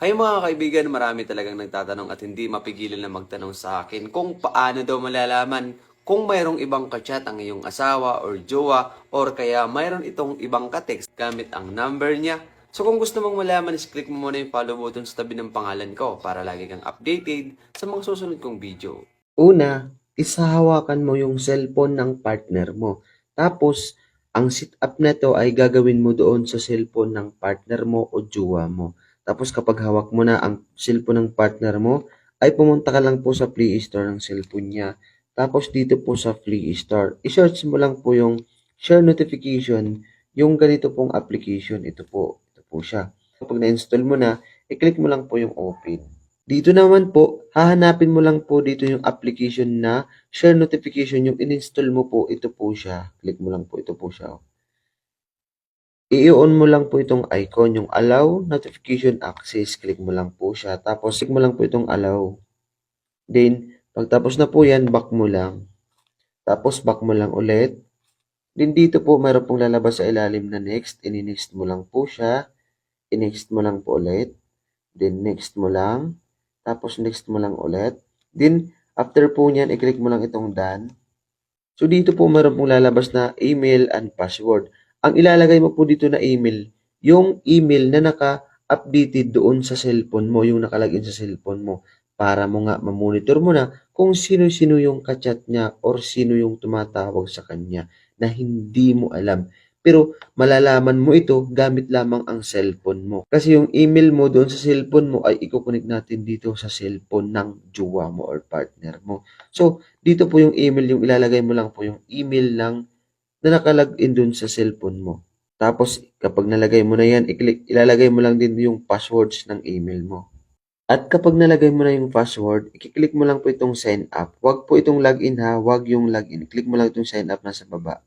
Hay mga kaibigan, marami talagang nagtatanong at hindi mapigilan na magtanong sa akin kung paano daw malalaman kung mayroong ibang kachat ang iyong asawa or jowa or kaya mayroon itong ibang katext gamit ang number niya. So kung gusto mong malaman, is-click mo muna yung follow button sa tabi ng pangalan ko para lagi kang updated sa mga susunod kong video. Una, isahawakan mo yung cellphone ng partner mo. Tapos, ang sit-up na to ay gagawin mo doon sa cellphone ng partner mo o jowa mo. Tapos kapag hawak mo na ang cellphone ng partner mo, ay pumunta ka lang po sa Play Store ng cellphone niya. Tapos dito po sa Play Store, i-search mo lang po yung share notification, yung ganito pong application. Ito po siya. Kapag na-install mo na, i-click mo lang po yung open. Dito naman po, hahanapin mo lang po dito yung application na share notification, yung in-install mo po, ito po siya. Click mo lang po, ito po siya. I-on mo lang po itong icon, yung allow notification access. Click mo lang po siya. Tapos, click mo lang po itong allow. Then, pagtapos na po yan, back mo lang. Tapos, back mo lang ulit. Then, dito po, mayroon pong lalabas sa ilalim na next. Ini-next mo lang po siya. I-next mo lang po ulit. Then, next mo lang. Tapos, next mo lang ulit. Then, after po niyan, i-click mo lang itong done. So, dito po meron pong lalabas na email and password. Ang ilalagay mo po dito na email, yung email na naka-updated doon sa cellphone mo, yung nakalagin sa cellphone mo, para mo nga mamonitor mo na kung sino-sino yung kachat niya or sino yung tumatawag sa kanya na hindi mo alam. Pero malalaman mo ito gamit lamang ang cellphone mo. Kasi yung email mo doon sa cellphone mo ay i-connect natin dito sa cellphone ng jowa mo or partner mo. So, dito po yung email, yung ilalagay mo lang po yung email lang na nakalagin dun sa cellphone mo. Tapos, kapag nalagay mo na yan, ilalagay mo lang din yung passwords ng email mo. At kapag nalagay mo na yung password, i-click mo lang po itong sign up. Huwag po itong login ha, huwag yung login. Click mo lang itong sign up nasa baba.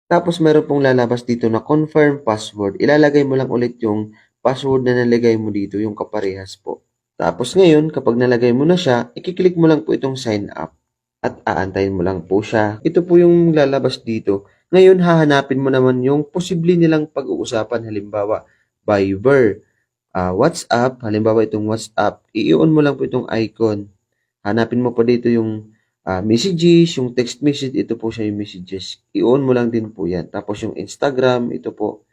Tapos meron pong lalabas dito na confirm password. Ilalagay mo lang ulit yung password na nalagay mo dito, yung kaparehas po. Tapos ngayon, kapag nalagay mo na siya, i-click mo lang po itong sign up at aantayin mo lang po siya. Ito po yung lalabas dito. Ngayon, hahanapin mo naman yung posible nilang pag-uusapan. Halimbawa, Viber, WhatsApp, halimbawa itong WhatsApp, i-on mo lang po itong icon. Hanapin mo pa dito yung messages, yung text message, ito po siya yung messages. I-on mo lang din po yan. Tapos yung Instagram, ito po.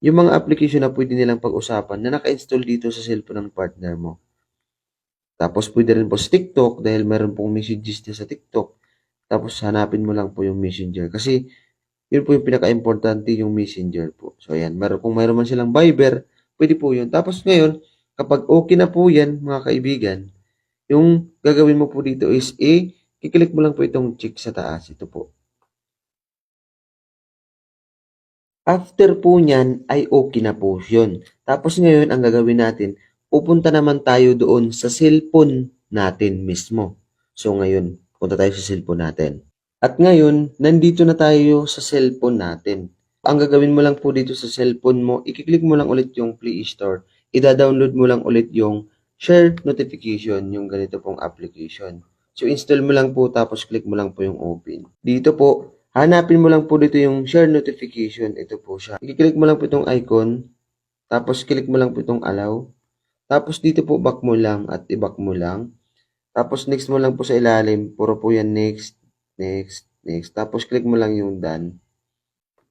Yung mga application na pwede nilang pag-usapan na naka-install dito sa cellphone ng partner mo. Tapos pwede rin po sa TikTok dahil meron pong messages niya sa TikTok. Tapos hanapin mo lang po yung Messenger. Kasi yun po yung pinaka-importante, yung Messenger po. So ayan, kung meron man silang Viber, pwede po yun. Tapos ngayon, kapag okay na po yan, mga kaibigan, yung gagawin mo po dito is kiklik mo lang po itong check sa taas. Ito po. After po niyan ay okay na po yun. Tapos ngayon, ang gagawin natin, pupunta naman tayo doon sa cellphone natin mismo. So ngayon, punta tayo sa cellphone natin. At ngayon, nandito na tayo sa cellphone natin. Ang gagawin mo lang po dito sa cellphone mo, i-click mo lang ulit yung Play Store. Ida-download mo lang ulit yung share notification, yung ganito pong application. So install mo lang po tapos click mo lang po yung open. Dito po, hanapin mo lang po dito yung share notification. Ito po siya. I-click mo lang po itong icon. Tapos click mo lang po itong allow. Tapos dito po back mo lang at i-back mo lang. Tapos next mo lang po sa ilalim. Puro po yan next, next, next. Tapos click mo lang yung done.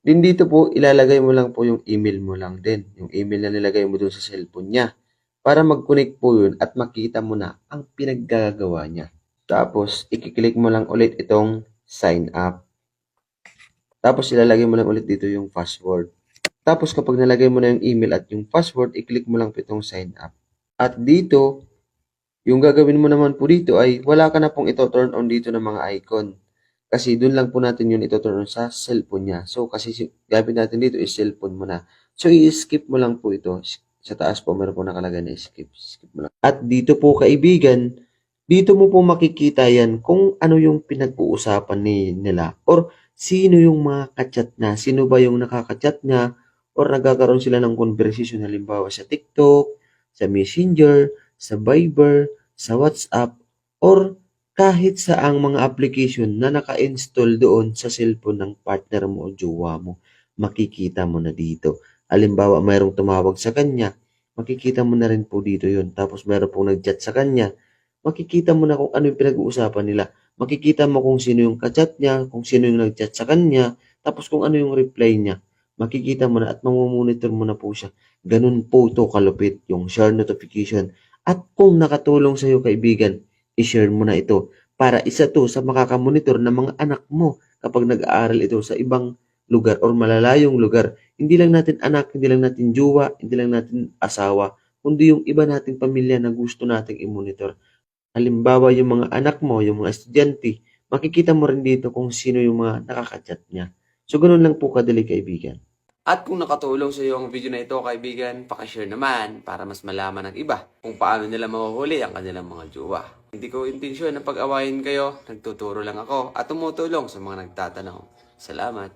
Din dito po, ilalagay mo lang po yung email mo lang din. Yung email na nilagay mo dun sa cellphone niya. Para mag-connect po yun at makita mo na ang pinaggagawa niya. Tapos, i-click mo lang ulit itong sign up. Tapos, ilalagay mo lang ulit dito yung password. Tapos, kapag nalagay mo na yung email at yung password, i-click mo lang po itong sign up. At dito, yung gagawin mo naman po dito ay wala ka na pong ito turn on dito ng mga icon. Kasi doon lang po natin yun ito turn on sa cellphone niya. So, kasi gamit natin dito is cellphone mo na. So, i-skip mo lang po ito. Sa taas po, meron po nakalagay na skip. Skip mo lang. At dito po, kaibigan, dito mo po makikita yan kung ano yung pinag-uusapan nila or sino yung mga kachat na, sino ba yung nakakachat niya or nagkakaroon sila ng conversation halimbawa sa TikTok, sa Messenger, sa Viber, sa WhatsApp, or kahit sa ang mga application na naka-install doon sa cellphone ng partner mo o jowa mo, makikita mo na dito. Halimbawa, mayroong tumawag sa kanya, makikita mo na rin po dito yun. Tapos meron pong nag-chat sa kanya, makikita mo na kung ano yung pinag-uusapan nila. Makikita mo kung sino yung ka-chat niya, kung sino yung nag-chat sa kanya, tapos kung ano yung reply niya. Makikita mo na at mamomonitor mo na po siya. Ganun po ito kalupit yung share notification. At kung nakatulong sa iyo kaibigan, i-share mo na ito para isa to sa makakamonitor ng mga anak mo kapag nag-aaral ito sa ibang lugar or malalayong lugar. Hindi lang natin anak, hindi lang natin jowa, hindi lang natin asawa, kundi yung iba nating pamilya na gusto nating i-monitor. Halimbawa, yung mga anak mo, yung mga estudyante, makikita mo rin dito kung sino yung mga nakaka-chat niya. So, ganun lang po kadali kaibigan. At kung nakatulong sa iyo ang video na ito, kaibigan, pakishare naman para mas malaman ng iba kung paano nila mahuhuli ang kanilang mga jowa. Hindi ko intensyon na pag-awayin kayo, nagtuturo lang ako at tumutulong sa mga nagtatanong. Salamat!